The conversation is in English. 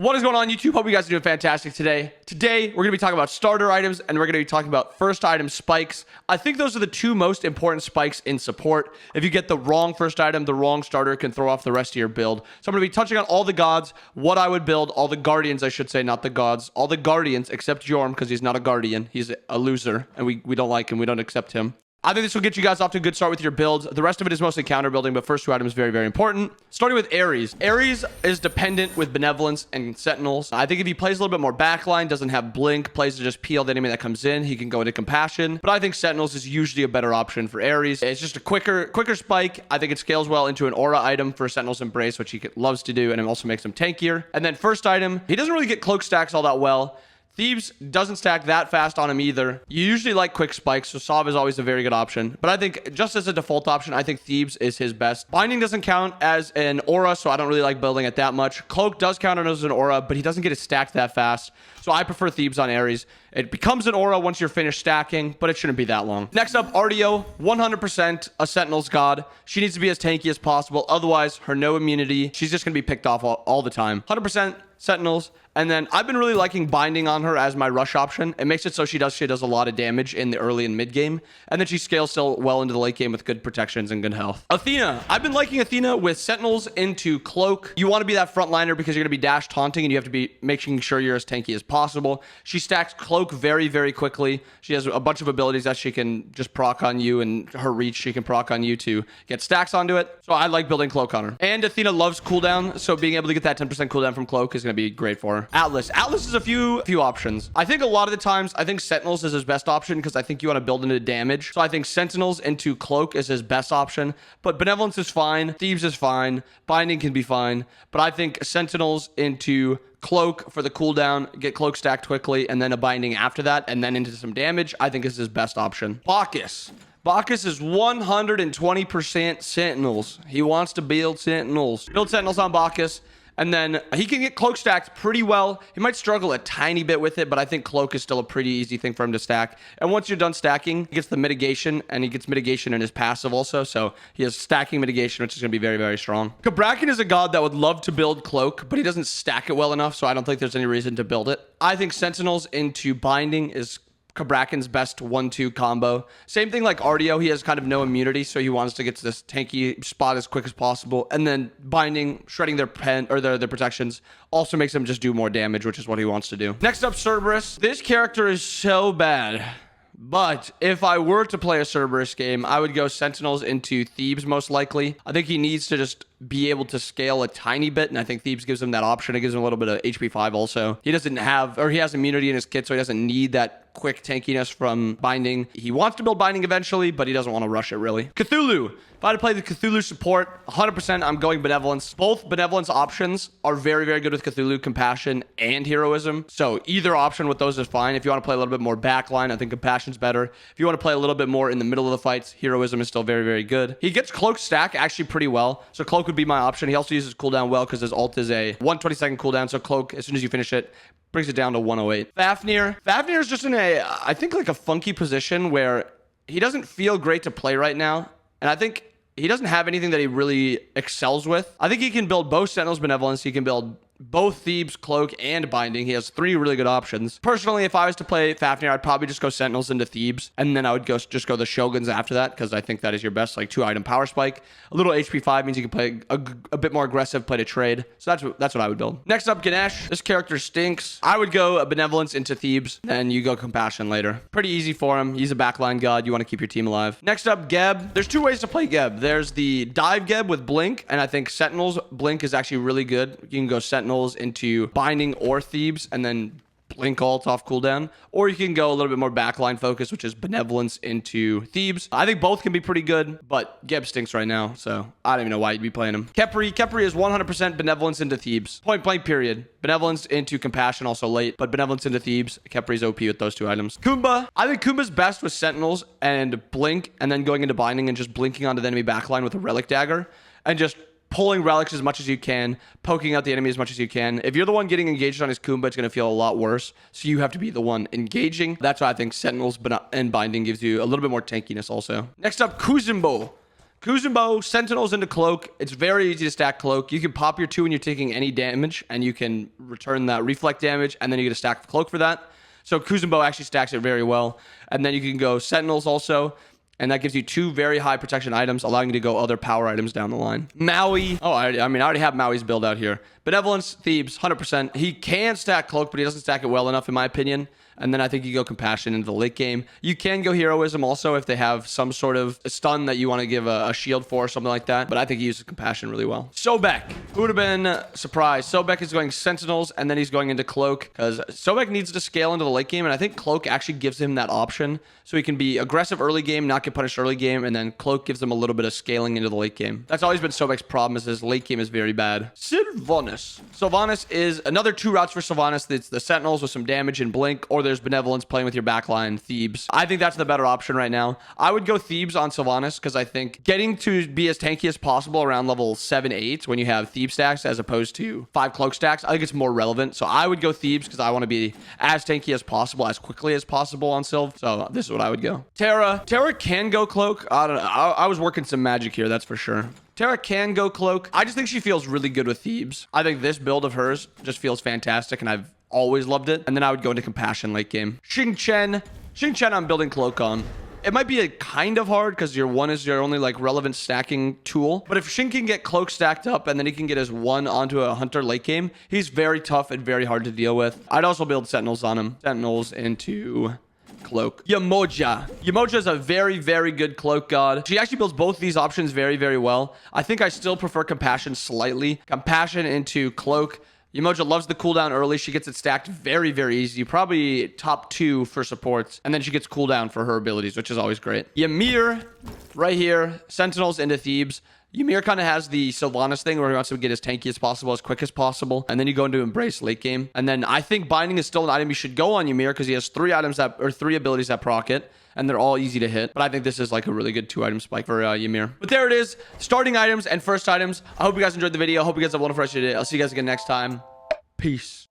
What is going on, YouTube? Hope you guys are doing fantastic today. Today, we're going to be talking about starter items, and we're going to be talking about first item spikes. I think those are the two most important spikes in support. If you get the wrong first item, the wrong starter can throw off the rest of your build. So I'm going to be touching on all the gods, what I would build, all the guardians, I should say, not the gods, all the guardians, except Jorm, because he's not a guardian. He's a loser, and we don't like him. We don't accept him. I think this will get you guys off to a good start with your builds. The rest of it is mostly counter building, but first two items very, very important. Starting with Ares. Ares is dependent with Benevolence and Sentinels. I think if he plays a little bit more backline, doesn't have Blink, plays to just peel the enemy that comes in, he can go into Compassion. But I think Sentinels is usually a better option for Ares. It's just a quicker spike. I think it scales well into an aura item for Sentinel's Embrace, which he loves to do, and it also makes him tankier. And then first item, he doesn't really get cloak stacks all that well. Thieves doesn't stack that fast on him either. You usually like quick spikes, so Sov is always a very good option. But I think just as a default option, I think Thieves is his best. Binding doesn't count as an aura, so I don't really like building it that much. Cloak does count as an aura, but he doesn't get it stacked that fast. So I prefer Thieves on Ares. It becomes an aura once you're finished stacking, but it shouldn't be that long. Next up, Artio, 100% a Sentinel's god. She needs to be as tanky as possible. Otherwise, her no immunity, she's just going to be picked off all the time. 100% Sentinels. And then I've been really liking Binding on her as my rush option. It makes it so she does a lot of damage in the early and mid game. And then she scales still well into the late game with good protections and good health. Athena. I've been liking Athena with Sentinels into Cloak. You want to be that frontliner because you're going to be dash taunting and you have to be making sure you're as tanky as possible. She stacks Cloak very, very quickly. She has a bunch of abilities that she can just proc on you, and her reach she can proc on you to get stacks onto it. So I like building Cloak on her. And Athena loves cooldown, so being able to get that 10% cooldown from Cloak is going to be great for her. Atlas is a few options. I think a lot of the times I think Sentinels is his best option because I think you want to build into damage. So I think Sentinels into Cloak is his best option, but Benevolence is fine, Thieves is fine, Binding can be fine, but I think Sentinels into Cloak for the cooldown, get Cloak stacked quickly, and then a Binding after that, and then into some damage, I think is his best option. Bacchus is 120% Sentinels. He wants to build Sentinels. Build Sentinels on Bacchus. And then he can get Cloak stacked pretty well. He might struggle a tiny bit with it, but I think Cloak is still a pretty easy thing for him to stack. And once you're done stacking, he gets the mitigation, and he gets mitigation in his passive also. So he has stacking mitigation, which is going to be very, very strong. Cabrakan is a god that would love to build Cloak, but he doesn't stack it well enough, so I don't think there's any reason to build it. I think Sentinels into Binding is Cabrakan's best 1-2 combo. Same thing like Artio. He has kind of no immunity, so he wants to get to this tanky spot as quick as possible. And then Binding, shredding their pen or their protections, also makes them just do more damage, which is what he wants to do. Next up, Cerberus. This character is so bad. But if I were to play a Cerberus game, I would go Sentinels into Thebes most likely. I think he needs to just be able to scale a tiny bit, and I think Thebes gives him that option. It gives him a little bit of HP 5 also. He doesn't have, or he has immunity in his kit, so he doesn't need that quick tankiness from Binding. He wants to build Binding eventually, but he doesn't want to rush it really. Cthulhu. If I had to play the Cthulhu support, 100% I'm going Benevolence. Both Benevolence options are very, very good with Cthulhu, Compassion, and Heroism. So either option with those is fine. If you want to play a little bit more backline, I think Compassion's better. If you want to play a little bit more in the middle of the fights, Heroism is still very, very good. He gets Cloak stack actually pretty well. So Cloak would be my option. He also uses cooldown well because his ult is a 120-second cooldown. So Cloak, as soon as you finish it, brings it down to 108. Fafnir is just in I think like a funky position where he doesn't feel great to play right now. And I think he doesn't have anything that he really excels with. I think he can build both Sentinels Benevolence. He can build both Thebes, Cloak, and Binding. He has 3 really good options. Personally, if I was to play Fafnir, I'd probably just go Sentinels into Thebes, and then I would just go the Shoguns after that, because I think that is your best like 2-item power spike. A little HP 5 means you can play a bit more aggressive, play to trade. So that's what I would build. Next up, Ganesha. This character stinks. I would go a Benevolence into Thebes, then you go Compassion later. Pretty easy for him. He's a backline god. You want to keep your team alive. Next up, Geb. There's 2 ways to play Geb. There's the dive Geb with Blink, and I think Sentinels Blink is actually really good. You can go Sentinels into Binding or Thebes and then Blink ult off cooldown, or you can go a little bit more backline focus, which is Benevolence into Thebes. I think both can be pretty good, but Geb stinks right now, so I don't even know why you'd be playing him. Khepri is 100% Benevolence into Thebes. Point blank period. Benevolence into Compassion also late, but Benevolence into Thebes. Khepri's OP with those 2 items. I think Kumba's best with Sentinels and Blink, and then going into Binding and just blinking onto the enemy backline with a Relic Dagger, and just pulling relics as much as you can, poking out the enemy as much as you can. If you're the one getting engaged on his Kumba, it's going to feel a lot worse. So you have to be the one engaging. That's why I think Sentinels and Binding gives you a little bit more tankiness also. Next up, Kuzenbo. Kuzenbo, Sentinels into Cloak. It's very easy to stack Cloak. You can pop your 2 when you're taking any damage, and you can return that reflect damage, and then you get a stack of Cloak for that. So Kuzenbo actually stacks it very well. And then you can go Sentinels also, and that gives you 2 very high protection items, allowing you to go other power items down the line. Maui. Oh, I already have Maui's build out here. Benevolence, Thebes, 100%. He can stack Cloak, but he doesn't stack it well enough, in my opinion. And then I think you go Compassion into the late game. You can go Heroism also if they have some sort of stun that you want to give a shield for or something like that. But I think he uses Compassion really well. Sobek. Who would have been surprised? Sobek is going Sentinels, and then he's going into Cloak, because Sobek needs to scale into the late game, and I think Cloak actually gives him that option. So he can be aggressive early game, not get punished early game, and then Cloak gives him a little bit of scaling into the late game. That's always been Sobek's problem, is his late game is very bad. Sylvanus. Sylvanus is another 2 routes for Sylvanus. It's the Sentinels with some damage and Blink, or there's Benevolence playing with your backline, Thebes. I think that's the better option right now. I would go Thebes on Sylvanus, because I think getting to be as tanky as possible around level 7, 8 when you have Thebes stacks as opposed to 5 Cloak stacks, I think it's more relevant. So I would go Thebes because I want to be as tanky as possible, as quickly as possible on Sylv. So this is what I would go. Terra. Terra can go Cloak. I don't know. I was working some magic here, that's for sure. Terra can go Cloak. I just think she feels really good with Thebes. I think this build of hers just feels fantastic, and I've always loved it. And then I would go into Compassion late game. Xing Tian. Xing Tian I'm building Cloak on. It might be a kind of hard because your 1 is your only like relevant stacking tool. But if Xing can get Cloak stacked up and then he can get his 1 onto a Hunter late game, he's very tough and very hard to deal with. I'd also build Sentinels on him. Sentinels into Cloak. Yemoja. Yemoja is a very, very good Cloak god. She actually builds both of these options very, very well. I think I still prefer Compassion slightly. Compassion into Cloak. Yemoja loves the cooldown early. She gets it stacked very, very easy. Probably top 2 for supports. And then she gets cooldown for her abilities, which is always great. Ymir, right here. Sentinels into Thebes. Ymir kind of has the Sylvanus thing where he wants to get as tanky as possible, as quick as possible. And then you go into Embrace late game. And then I think Binding is still an item you should go on Ymir because he has 3 abilities that proc it. And they're all easy to hit. But I think this is like a really good 2-item spike for Ymir. But there it is. Starting items and first items. I hope you guys enjoyed the video. I hope you guys have a wonderful rest of your day. I'll see you guys again next time. Peace.